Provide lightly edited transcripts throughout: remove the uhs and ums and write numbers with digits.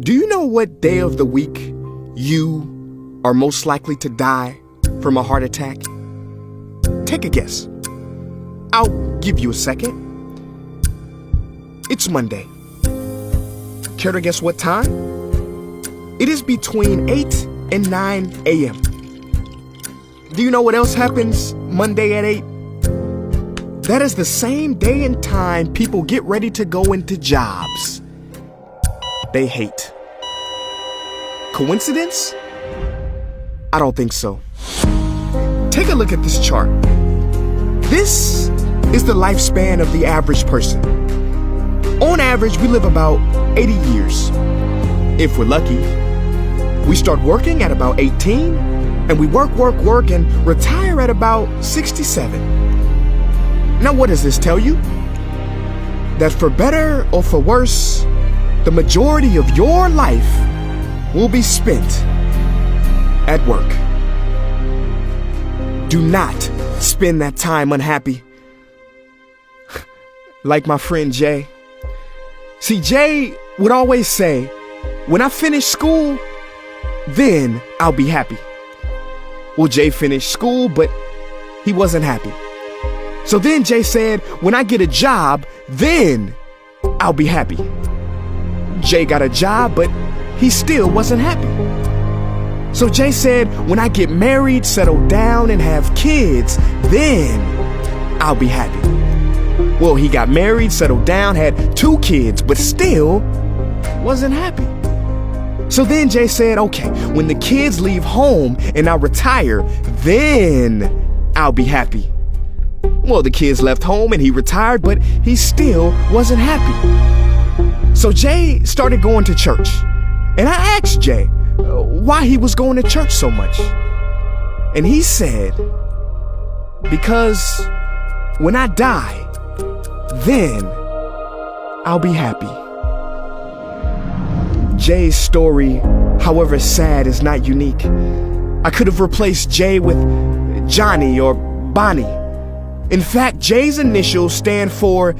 Do you know what day of the week you are most likely to die from a heart attack? Take a guess. I'll give you a second. It's Monday. Care to guess what time? It is between 8 and 9 a.m. Do you know what else happens Monday at 8? That is the same day and time people get ready to go into jobs they hate. Coincidence? I don't think so. Take a look at this chart. This is the lifespan of the average person. On average, we live about 80 years. If we're lucky, we start working at about 18, and we work, and retire at about 67. Now, what does this tell you? That for better or for worse, the majority of your life will be spent at work. Do not spend that time unhappy. Like my friend Jay. See, Jay would always say, when I finish school, then I'll be happy. Well, Jay finished school, but he wasn't happy. So then Jay said, when I get a job, then I'll be happy. Jay got a job, but he still wasn't happy. So Jay said, when I get married, settle down, and have kids, then I'll be happy. Well, he got married, settled down, had 2 kids, but still wasn't happy. So then Jay said, okay, when the kids leave home and I retire, then I'll be happy. Well, the kids left home and he retired, but he still wasn't happy. So Jay started going to church. And I asked Jay why he was going to church so much. And he said, because when I die, then I'll be happy. Jay's story, however sad, is not unique. I could have replaced Jay with Johnny or Bonnie. In fact, Jay's initials stand for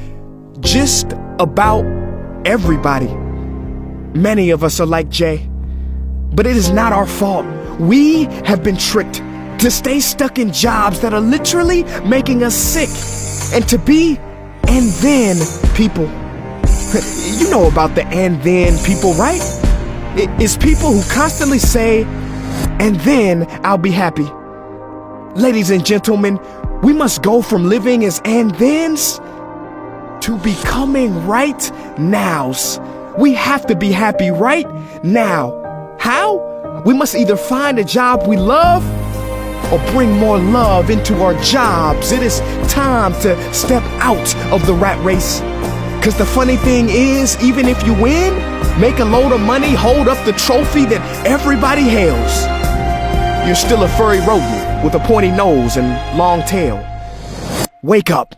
just about everybody. Many of us are like Jay, but it is not our fault. We have been tricked to stay stuck in jobs that are literally making us sick, and to be and then people. You know about the and then people, right? It's people who constantly say, and then I'll be happy. Ladies and gentlemen, we must go from living as and thens to becoming right nows. We have to be happy right now. How? We must either find a job we love or bring more love into our jobs. It is time to step out of the rat race. Cause the funny thing is, even if you win, make a load of money, hold up the trophy that everybody hails, you're still a furry rodent with a pointy nose and long tail. Wake up.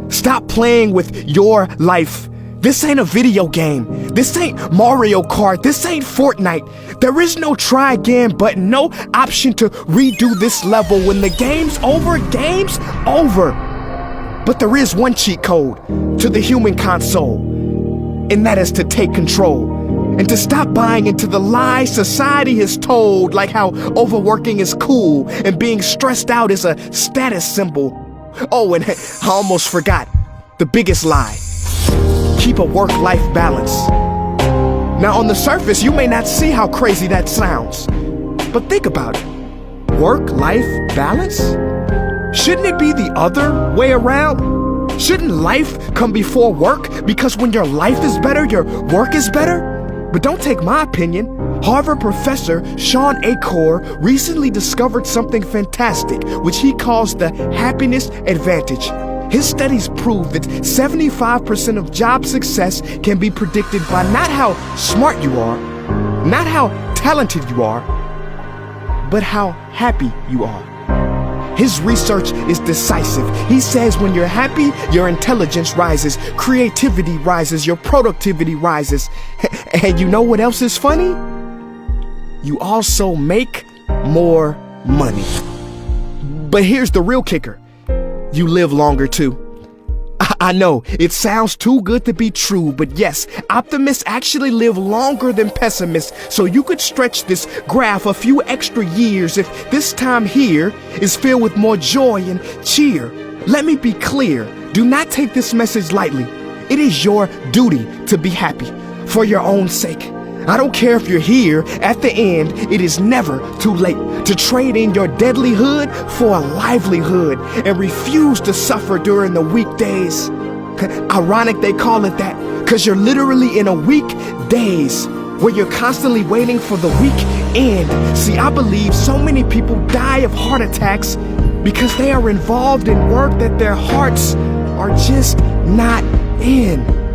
Stop playing with your life. This ain't a video game. This ain't Mario Kart. This ain't Fortnite. There is no try again button, no option to redo this level. When the game's over, game's over. But there is one cheat code to the human console, and that is to take control and to stop buying into the lies society has told, like how overworking is cool and being stressed out is a status symbol. Oh, and I almost forgot the biggest lie. Keep a work-life balance. Now, on the surface, you may not see how crazy that sounds, but think about it. Work-life balance? Shouldn't it be the other way around? Shouldn't life come before work? Because when your life is better, your work is better? But don't take my opinion. Harvard professor Sean Achor recently discovered something fantastic, which he calls the happiness advantage. His studies prove that 75% of job success can be predicted by not how smart you are, not how talented you are, but how happy you are. His research is decisive. He says when you're happy, your intelligence rises, creativity rises, your productivity rises. And you know what else is funny? You also make more money. But here's the real kicker. You live longer too. I know, it sounds too good to be true, but yes, optimists actually live longer than pessimists, so you could stretch this graph a few extra years if this time here is filled with more joy and cheer. Let me be clear, do not take this message lightly. It is your duty to be happy, for your own sake. I don't care if you're here at the end, it is never too late to trade in your deadlyhood for a livelihood and refuse to suffer during the weekdays. Ironic they call it that, cause you're literally in a weekdays where you're constantly waiting for the weekend. See, I believe so many people die of heart attacks because they are involved in work that their hearts are just not in.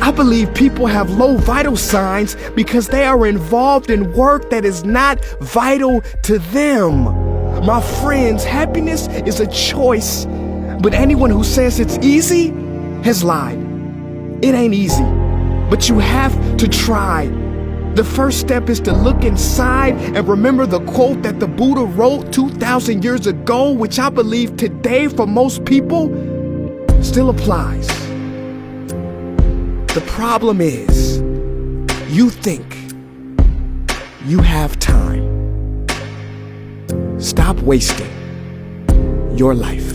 I believe people have low vital signs because they are involved in work that is not vital to them. My friends, happiness is a choice, but anyone who says it's easy has lied. It ain't easy, but you have to try. The first step is to look inside and remember the quote that the Buddha wrote 2,000 years ago, which I believe today for most people still applies. The problem is, you think you have time. Stop wasting your life.